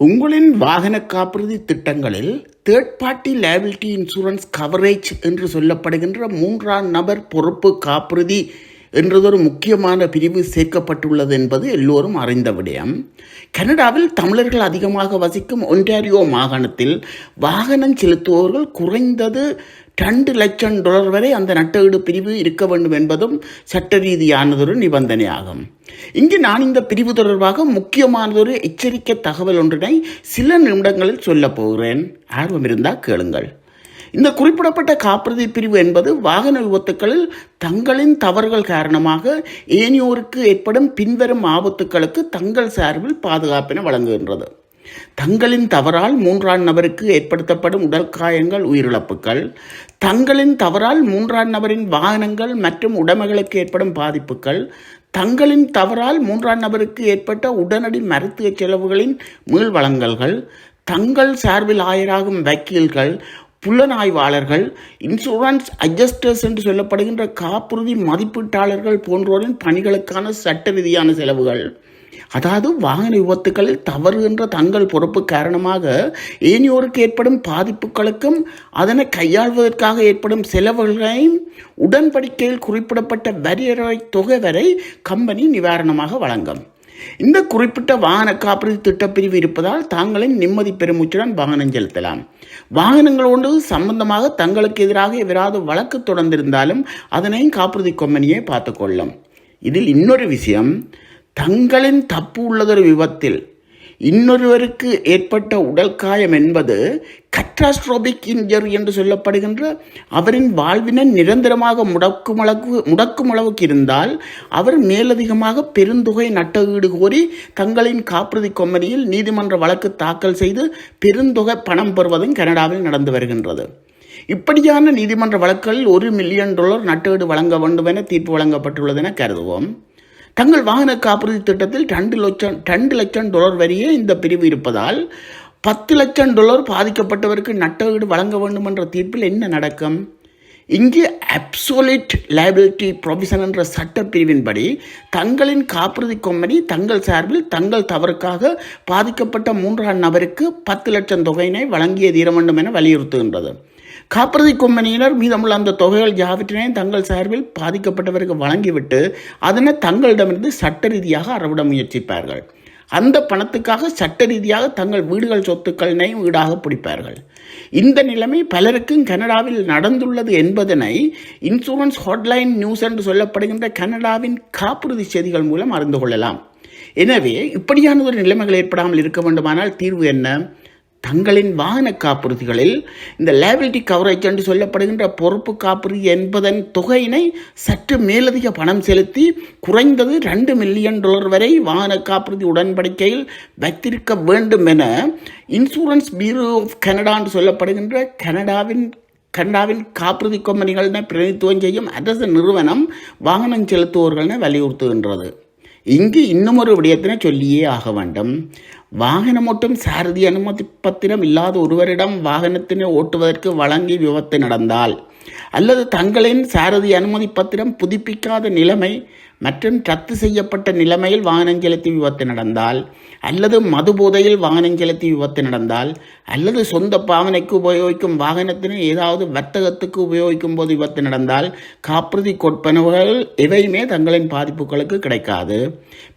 உங்களின் வாகன காப்புறுதி திட்டங்களில் third party liability insurance coverage என்று சொல்லப்படுகின்ற மூன்றாம் நபர் பொறுப்பு காப்புறுதி என்றதொரு முக்கியமான பிரிவு சேர்க்கப்பட்டுள்ளது என்பது எல்லோரும் அறிந்த விடயம். கனடாவில் தமிழர்கள் அதிகமாக வசிக்கும் ஒன்டாரியோ மாகாணத்தில் வாகனம் செலுத்துபவர்கள் குறைந்தது $2 லட்சம் வரை அந்த நட்டஈடு பிரிவு இருக்க வேண்டும் என்பதும் சட்ட ரீதியானதொரு நிபந்தனையாகும். இங்கு நான் இந்த பிரிவு தொடர்பாக முக்கியமானதொரு எச்சரிக்கை தகவல் ஒன்றினை சில நிமிடங்களில் சொல்லப் போகிறேன். ஆர்வம் இருந்தால் கேளுங்கள். இந்த குறிப்பிடப்பட்ட காப்புறுதி பிரிவு என்பது வாகன விபத்துக்களில் தங்களின் தவறுகள் காரணமாக ஏனையோருக்கு ஏற்படும் பின்வரும் ஆபத்துக்களுக்கு தங்கள் சார்பில் பாதுகாப்பினை வழங்குகின்றது. தங்களின் தவறால் மூன்றாம் நபருக்கு ஏற்படுத்தப்படும் உடல் காயங்கள், உயிரிழப்புகள், தங்களின் தவறால் மூன்றாம் நபரின் வாகனங்கள் மற்றும் உடைமைகளுக்கு ஏற்படும் பாதிப்புகள், தங்களின் தவறால் மூன்றாம் நபருக்கு ஏற்பட்ட உடனடி மருத்துவ செலவுகளின் மீள் வழங்கல்கள், தங்கள் சார்பில் ஆயராகும் வக்கீல்கள், புலனாய்வாளர்கள், இன்சூரன்ஸ் அட்ஜஸ்டர்ஸ் என்று சொல்லப்படுகின்ற காப்புறுதி மதிப்பீட்டாளர்கள் போன்றோரின் பணிகளுக்கான சட்ட ரீதியான செலவுகள், அதாவது வாகன விபத்துக்களில் தவறு என்ற தங்கள் பொறுப்பு காரணமாக ஏனையோருக்கு ஏற்படும் பாதிப்புகளுக்கும் அதனை கையாள்வதற்காக ஏற்படும் செலவுகளையும் உடன்படிக்கையில் குறிப்பிடப்பட்ட வரையறை தொகை வரை கம்பெனி நிவாரணமாக வழங்கும். இந்த குறிப்பிட்ட வாகன காப்புறுதி திட்டப்பிரிவு இருப்பதால் தாங்களின் நிம்மதி பெருமூச்சுடன் வாகனம் செலுத்தலாம். வாகனங்களோடு சம்பந்தமாக தங்களுக்கு எதிராக எவராது வழக்கு தொடர்ந்திருந்தாலும் அதனையும் காப்புறுதி கம்பெனியை பார்த்துக்கொள்ளும். இதில் இன்னொரு விஷயம், தங்களின் தப்பு உள்ளதொரு விபத்தில் இன்னொருவருக்கு ஏற்பட்ட உடல் காயம் என்பது கட்டாஸ்ட்ரோபிக் இன்ஜரி என்று சொல்லப்படுகின்ற அவரின் வாழ்வினை நிரந்தரமாக முடக்கும் அளவுக்கு இருந்தால் அவர் மேலதிகமாக பெருந்தொகை நட்டஈடு கோரி தங்களின் காப்புறுதி கம்பெனியில் நீதிமன்ற வழக்கு தாக்கல் செய்து பெருந்தொகை பணம் பெறுவதும் கனடாவில் நடந்து வருகின்றது. இப்படியான நீதிமன்ற வழக்குகளில் $1 மில்லியன் நட்டஈடு வழங்க வேண்டும் என தீர்ப்பு வழங்கப்பட்டுள்ளது என கருதுவோம். தங்கள் வாகன காப்புறுதி திட்டத்தில் $2 லட்சம் வரையே இந்த பிரிவு இருப்பதால் $10 லட்சம் பாதிக்கப்பட்டவருக்கு நட்டஈடு வழங்க வேண்டும் என்ற தீர்ப்பில் என்ன நடக்கும்? இங்கே அப்சோலிட் லைபிலிட்டி ப்ரொவிஷன் என்ற சட்ட பிரிவின்படி தங்களின் காப்புறுதி கம்பெனி தங்கள் சார்பில் தங்கள் தவறுக்காக பாதிக்கப்பட்ட மூன்றாம் நபருக்கு $10 லட்சம் தொகையினை வழங்கிய தீர வேண்டும் என வலியுறுத்துகின்றது. காப்புறுதி கம்பெனியினர் மீதமுள்ள அந்த தொகைகள் யாவற்றினையும் தங்கள் சார்பில் பாதிக்கப்பட்டவருக்கு வழங்கிவிட்டு அதனை தங்களிடமிருந்து சட்ட ரீதியாக அறவிட முயற்சிப்பார்கள். அந்த பணத்துக்காக சட்ட ரீதியாக தங்கள் வீடுகள் சொத்துக்களினையும் ஈடாக பிடிப்பார்கள். இந்த நிலைமை பலருக்கும் கனடாவில் நடந்துள்ளது என்பதனை இன்சூரன்ஸ் ஹாட்லைன் நியூஸ் என்று சொல்லப்படுகின்ற கனடாவின் காப்புறுதி செய்திகள் மூலம் அறிந்து கொள்ளலாம். எனவே இப்படியான ஒரு நிலைமைகள் ஏற்படாமல் இருக்க வேண்டுமானால் தீர்வு என்ன? தங்களின் வாகன காப்புறுதிகளில் இந்த லைபிலிட்டி கவரேஜ் என்று சொல்லப்படுகின்ற பொறுப்பு காப்புறுதி என்பதன் தொகையினை சற்று மேலதிக பணம் செலுத்தி குறைந்தது $2 மில்லியன் வரை வாகன காப்புறுதி உடன்படிக்கையில் வைத்திருக்க வேண்டும் என இன்சூரன்ஸ் பியூரோ ஆஃப் கனடா என்று சொல்லப்படுகின்ற கனடாவின் காப்புறுதி கம்பெனிகளினை பிரதிநிதித்துவம் செய்யும் அரசு நிறுவனம் வாகனம் செலுத்துவோர்களை வலியுறுத்துகின்றது. இங்கு இன்னும் ஒரு விடயத்தினை சொல்லியே ஆக வேண்டும். வாகனம் ஓட்டும் சாரதி அனுமதி பத்திரம் இல்லாத ஒருவரிடம் வாகனத்தினை ஓட்டுவதற்கு வழங்கி விபத்து நடந்தால், அல்லது தங்களின் சாரதி அனுமதி பத்திரம் புதுப்பிக்காத நிலைமை மற்றும் ரத்து செய்யப்பட்ட நிலைமையில் வாகனம் செலுத்தி விபத்து நடந்தால், அல்லது மது போதையில் வாகனம் செலுத்தி விபத்து நடந்தால், அல்லது சொந்த பாவனைக்கு உபயோகிக்கும் வாகனத்தினை ஏதாவது வர்த்தகத்துக்கு உபயோகிக்கும் போது விபத்து நடந்தால் காப்புறுதி கொடுப்பனவுகள் எவையுமே தங்களின் பாதிப்புகளுக்கு கிடைக்காது.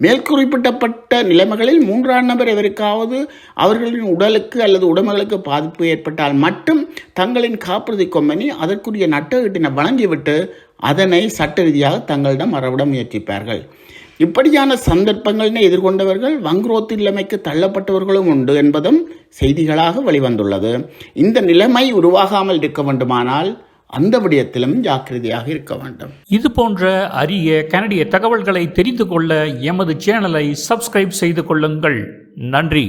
மேற்குறிப்பிட்டப்பட்ட நிலைமைகளில் மூன்றாம் நபர் எவருக்காவது அவர்களின் உடலுக்கு அல்லது உடைமைகளுக்கு பாதிப்பு ஏற்பட்டால் மட்டும் தங்களின் காப்புறுதி கம்பெனி அதற்குரிய நட்டஈட்டினை வழங்கிவிட்டு அதனை சட்ட ரீதியாக தங்களிடம் அறவிட முயற்சிப்பார்கள். இப்படியான சந்தர்ப்பங்களினை எதிர்கொண்டவர்கள் வங்குரோத்து நிலைமைக்கு தள்ளப்பட்டவர்களும் உண்டு என்பதும் செய்திகளாக வெளிவந்துள்ளது. இந்த நிலைமை உருவாகாமல் இருக்க வேண்டுமானால் அந்த விடயத்திலும் ஜாக்கிரதையாக இருக்க வேண்டும். இது போன்ற அரிய கனடிய தகவல்களை தெரிந்து கொள்ள எமது சேனலை சப்ஸ்கிரைப் செய்து கொள்ளுங்கள். நன்றி.